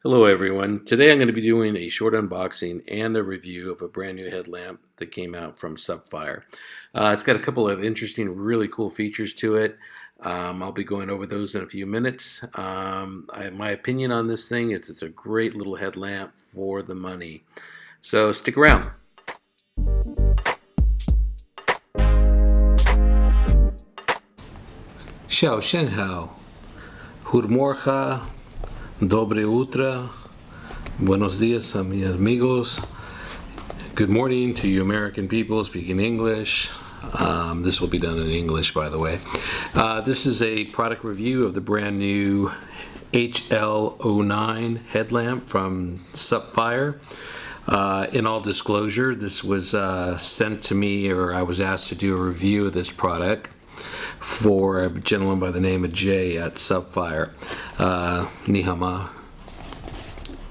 Hello everyone. Today I'm going to be doing a short unboxing and a review of a brand new headlamp that came out from Supfire. It's got a couple of interesting, really cool features to it. I'll be going over those in a few minutes. My opinion on this thing is it's a great little headlamp for the money. So stick around. Ciao, Shenhao. Goedemorgen. Dobre utro. Buenos dias, amigos. Good morning to you American people speaking English. This will be done in English, by the way. This is a product review of the brand new HL09 headlamp from Supfire. In all disclosure, this was sent to me, or I was asked to do a review of this product for a gentleman by the name of Jay at Supfire. Nihama.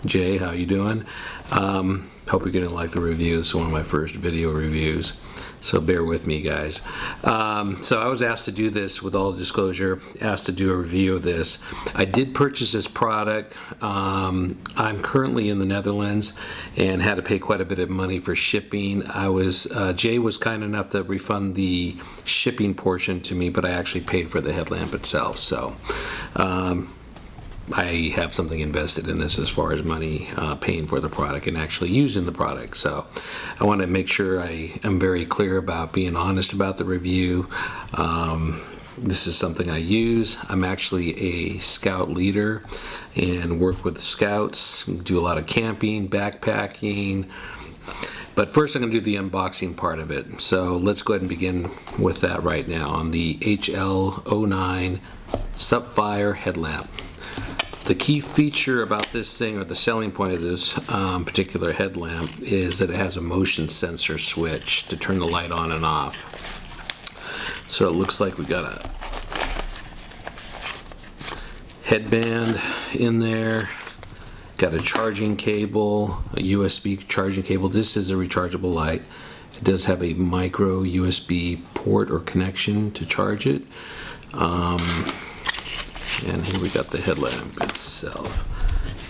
Jay, how you doing? Hope you're gonna like the review. It's one of my first video reviews, so bear with me, guys. So I was asked to do this, with all disclosure, asked to do a review of this. I did purchase this product. I'm currently in the Netherlands and had to pay quite a bit of money for shipping. Jay was kind enough to refund the shipping portion to me, but I actually paid for the headlamp itself. So I have something invested in this as far as money paying for the product and actually using the product. So I want to make sure I am very clear about being honest about the review. This is something I use. I'm actually a scout leader and work with scouts, do a lot of camping, backpacking. But first I'm going to do the unboxing part of it. So let's go ahead and begin with that right now on the HL09 Supfire headlamp. The key feature about this thing, or the selling point of this particular headlamp, is that it has a motion sensor switch to turn the light on and off. So it looks like we got a headband in there, got a charging cable, a USB charging cable. This is a rechargeable light. It does have a micro USB port or connection to charge it. And here we got the headlamp itself.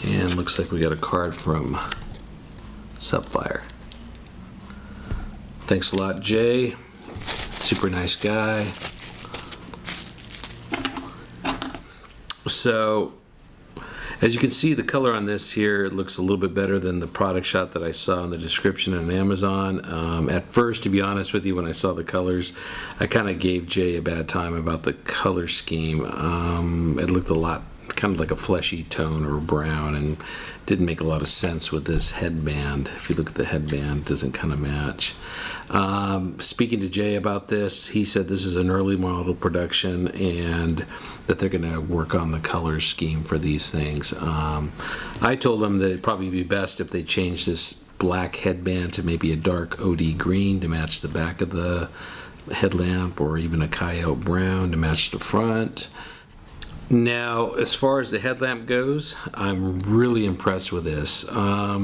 And looks like we got a card from Supfire. Thanks a lot, Jay. Super nice guy. So, as you can see, the color on this here, it looks a little bit better than the product shot that I saw in the description on Amazon. At first, to be honest with you, when I saw the colors, I kind of gave Jay a bad time about the color scheme. It looked a lot, kind of like a fleshy tone or brown, and didn't make a lot of sense with this headband. If you look at the headband, it doesn't kind of match. Speaking to Jay about this, he said this is an early model production and that they're going to work on the color scheme for these things. I told him that it'd probably be best if they changed this black headband to maybe a dark OD green to match the back of the headlamp, or even a coyote brown to match the front. Now, as far as the headlamp goes, I'm really impressed with this. I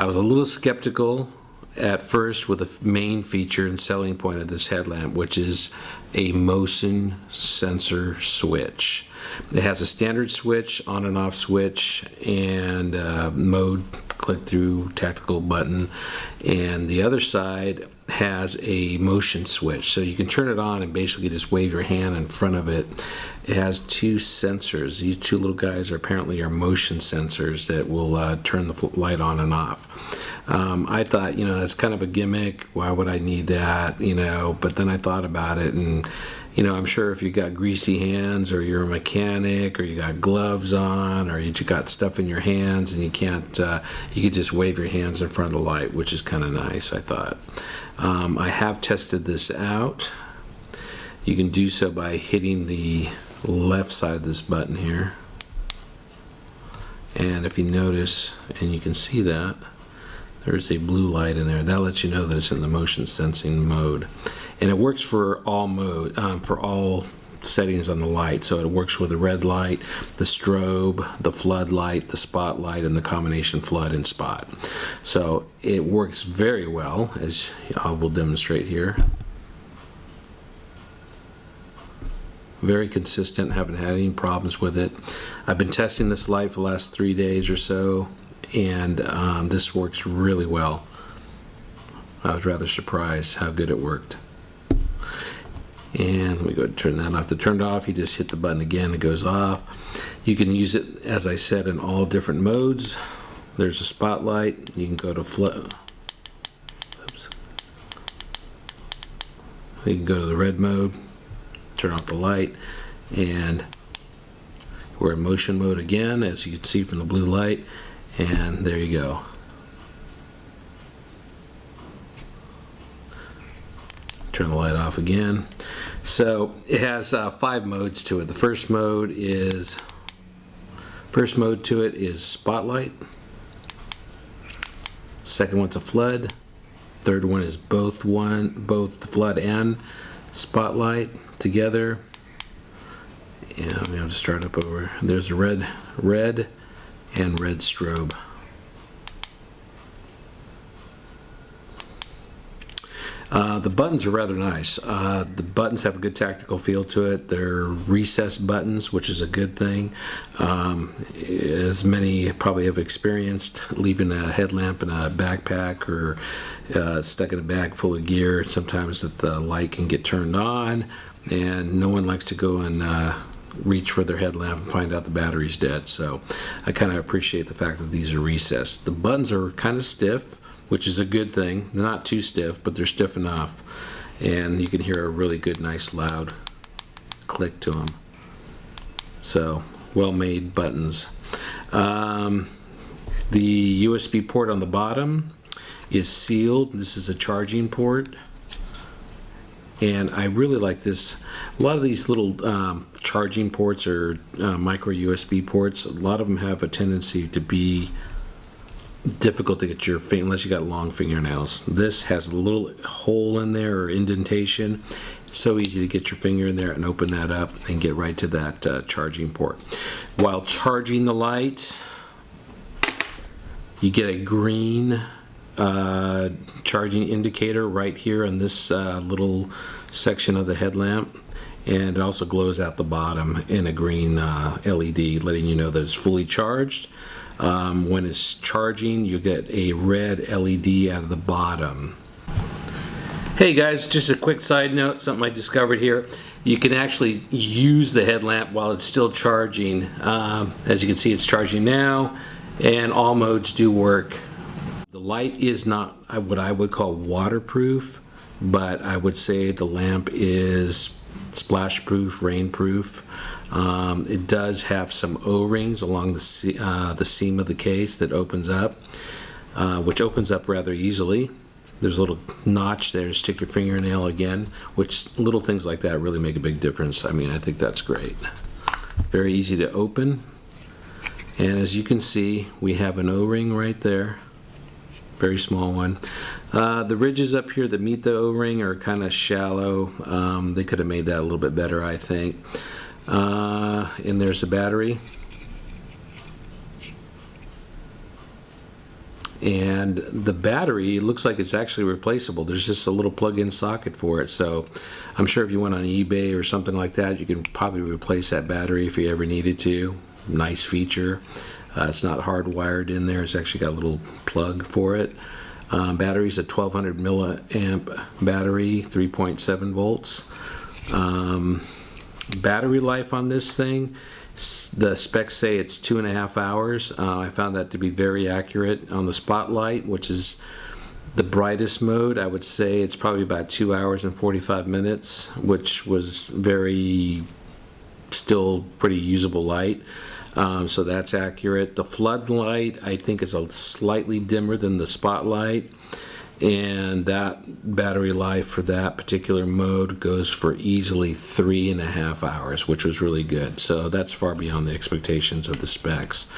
was a little skeptical at first with the main feature and selling point of this headlamp, which is a motion sensor switch. It has a standard switch, on and off switch, and mode click through tactical button, and the other side has a motion switch, so you can turn it on and basically just wave your hand in front of it. It has two sensors. These two little guys are apparently motion sensors that will turn the light on and off. I thought, that's kind of a gimmick. Why would I need that? But then I thought about it, and I'm sure if you got greasy hands, or you're a mechanic, or you got gloves on, or you got stuff in your hands and you can't, you could just wave your hands in front of the light, which is kind of nice, I thought. I have tested this out. You can do so by hitting the left side of this button here. And if you notice, and you can see that, there's a blue light in there. That lets you know that it's in the motion sensing mode. And it works for all for all settings on the light. So it works with the red light, the strobe, the floodlight, the spotlight, and the combination flood and spot. So it works very well, as I will demonstrate here. very consistent, haven't had any problems with it. I've been testing this light for the last 3 days or so, and this works really well. I was rather surprised how good it worked. And let me go ahead and turn that off. To turn it off, you just hit the button again, it goes off. You can use it, as I said, in all different modes. There's a spotlight. You can go to you can go to the red mode, turn off the light, and we're in motion mode again, as you can see from the blue light, and there you go. Turn the light off again. So it has 5 modes to it. The first mode to it is spotlight. Second one's a flood. Third one is both flood and spotlight together. And I'm gonna have to start up over. There's red and red strobe. The buttons are rather nice. The buttons have a good tactical feel to it. They're recessed buttons, which is a good thing. As many probably have experienced, leaving a headlamp in a backpack or stuck in a bag full of gear, sometimes that the light can get turned on, and no one likes to go and reach for their headlamp and find out the battery's dead. So I kind of appreciate the fact that these are recessed. The buttons are kind of stiff, which is a good thing. They're not too stiff, but they're stiff enough. And you can hear a really good, nice, loud click to them. So, well-made buttons. The USB port on the bottom is sealed. This is a charging port. And I really like this. A lot of these little charging ports or micro USB ports, a lot of them have a tendency to be difficult to get your finger, unless you got long fingernails. This has a little hole in there or indentation. It's so easy to get your finger in there and open that up and get right to that charging port. While charging the light, you get a green charging indicator right here on this little section of the headlamp, and it also glows out the bottom in a green LED, letting you know that it's fully charged. When it's charging, you get a red LED out of the bottom. Hey guys, just a quick side note, something I discovered here. You can actually use the headlamp while it's still charging. As you can see, it's charging now, and all modes do work. The light is not what I would call waterproof, but I would say the lamp is splash-proof, rain-proof. It does have some O-rings along the seam of the case that opens up, which opens up rather easily. There's a little notch there to stick your fingernail again, which little things like that really make a big difference. I mean, I think that's great. Very easy to open. And as you can see, we have an O-ring right there. Very small one. The ridges up here that meet the O-ring are kind of shallow. They could have made that a little bit better, I think. And there's the battery. And the battery looks like it's actually replaceable. There's just a little plug-in socket for it. So I'm sure if you went on eBay or something like that, you can probably replace that battery if you ever needed to. Nice feature. It's not hardwired in there. It's actually got a little plug for it. Battery's a 1200 milliamp battery, 3.7 volts. Battery life on this thing, the specs say it's 2.5 hours. I found that to be very accurate. On the spotlight, which is the brightest mode, I would say it's probably about 2 hours and 45 minutes, which was still pretty usable light. So that's accurate. The floodlight, I think, is a slightly dimmer than the spotlight, and that battery life for that particular mode goes for easily 3.5 hours, which was really good. So that's far beyond the expectations of the specs.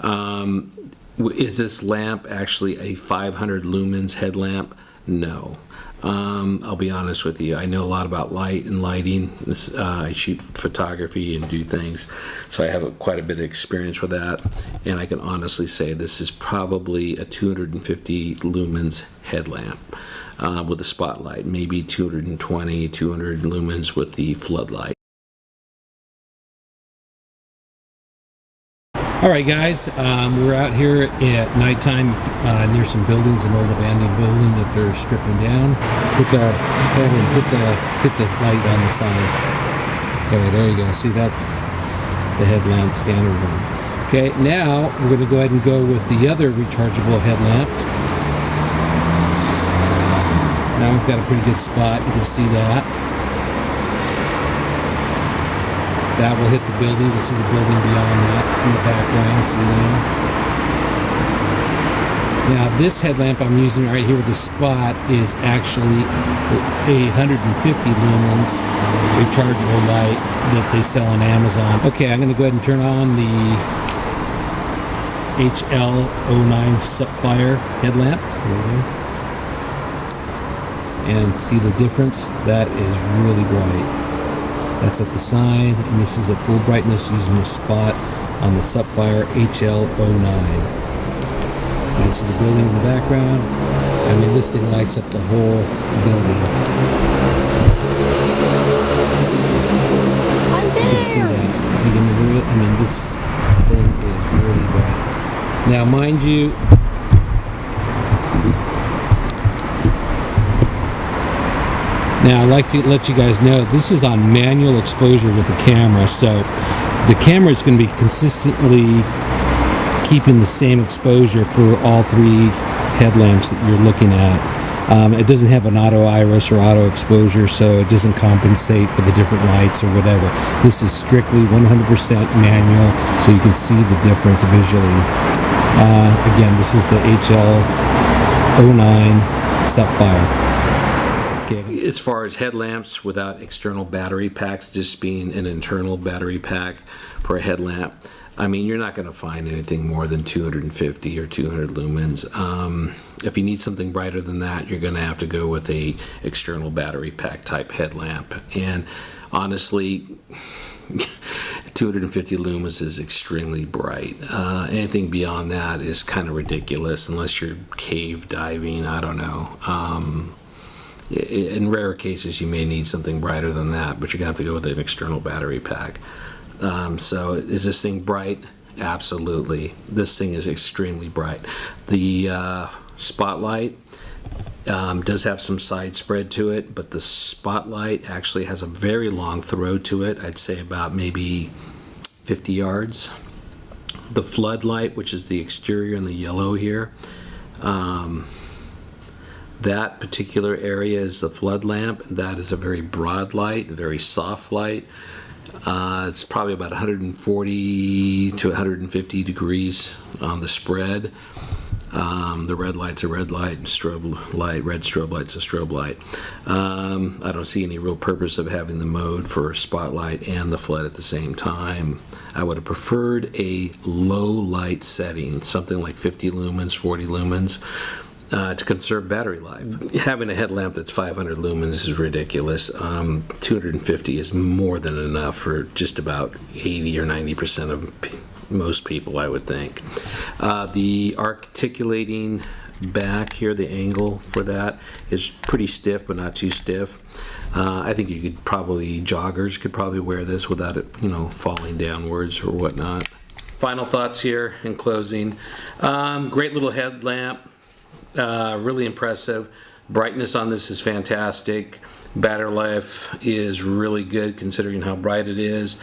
Is this lamp actually a 500 lumens headlamp? No. I'll be honest with you. I know a lot about light and lighting. I shoot photography and do things, so I have quite a bit of experience with that. And I can honestly say this is probably a 250 lumens headlamp with a spotlight, maybe 220, 200 lumens with the floodlight. Alright guys, we're out here at nighttime near some buildings, an old abandoned building that they're stripping down. Hit the light on the sign. There you go. See, that's the headlamp, standard one. Okay, now we're going to go ahead and go with the other rechargeable headlamp. That one's got a pretty good spot, you can see that. That will hit the building. You can see the building beyond that in the background. See there? Now this headlamp I'm using right here with the spot is actually a 150 lumens rechargeable light that they sell on Amazon. Okay, I'm going to go ahead and turn on the HL09 Supfire headlamp. And see the difference? That is really bright. That's at the side, and this is at full brightness using the spot on the Supfire HL09. You can see the building in the background. I mean, this thing lights up the whole building. You can see that. If you can really, I mean, this thing is really bright. Now, mind you, now, I'd like to let you guys know, this is on manual exposure with the camera, so the camera is going to be consistently keeping the same exposure for all three headlamps that you're looking at. It doesn't have an auto iris or auto exposure, so it doesn't compensate for the different lights or whatever. This is strictly 100% manual, so you can see the difference visually. Again, this is the HL09 Supfire. As far as headlamps without external battery packs, just being an internal battery pack for a headlamp, I mean, you're not going to find anything more than 250 or 200 lumens. If you need something brighter than that, you're going to have to go with a external battery pack type headlamp. And honestly, 250 lumens is extremely bright. Anything beyond that is kind of ridiculous unless you're cave diving. I don't know. In rare cases, you may need something brighter than that, but you're going to have to go with an external battery pack. So is this thing bright? Absolutely. This thing is extremely bright. The spotlight does have some side spread to it, but the spotlight actually has a very long throw to it. I'd say about maybe 50 yards. The floodlight, which is the exterior and the yellow here, that particular area is the flood lamp. That is a very broad light, a very soft light. It's probably about 140 to 150 degrees on the spread. The red light's a red light, strobe light, red strobe light's a strobe light. I don't see any real purpose of having the mode for spotlight and the flood at the same time. I would have preferred a low light setting, something like 50 lumens, 40 lumens. To conserve battery life. Having a headlamp that's 500 lumens is ridiculous. 250 is more than enough for just about 80 or 90% of most people, I would think. The articulating back here, the angle for that is pretty stiff, but not too stiff. I think you could probably, joggers could probably wear this without it, falling downwards or whatnot. Final thoughts here in closing. Great little headlamp. Really impressive. Brightness on this is fantastic. Battery life is really good considering how bright it is.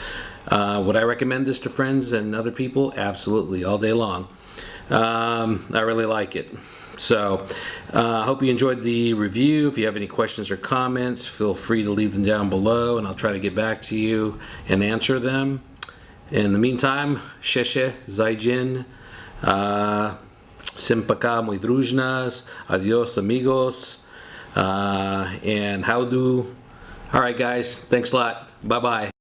Would I recommend this to friends and other people? Absolutely, all day long. I really like it. So I hope you enjoyed the review. If you have any questions or comments, feel free to leave them down below and I'll try to get back to you and answer them. In the meantime, Sheshe Zaijin. Sim пока, muy дружnas. Adios, amigos. And how do? All right, guys. Thanks a lot. Bye-bye.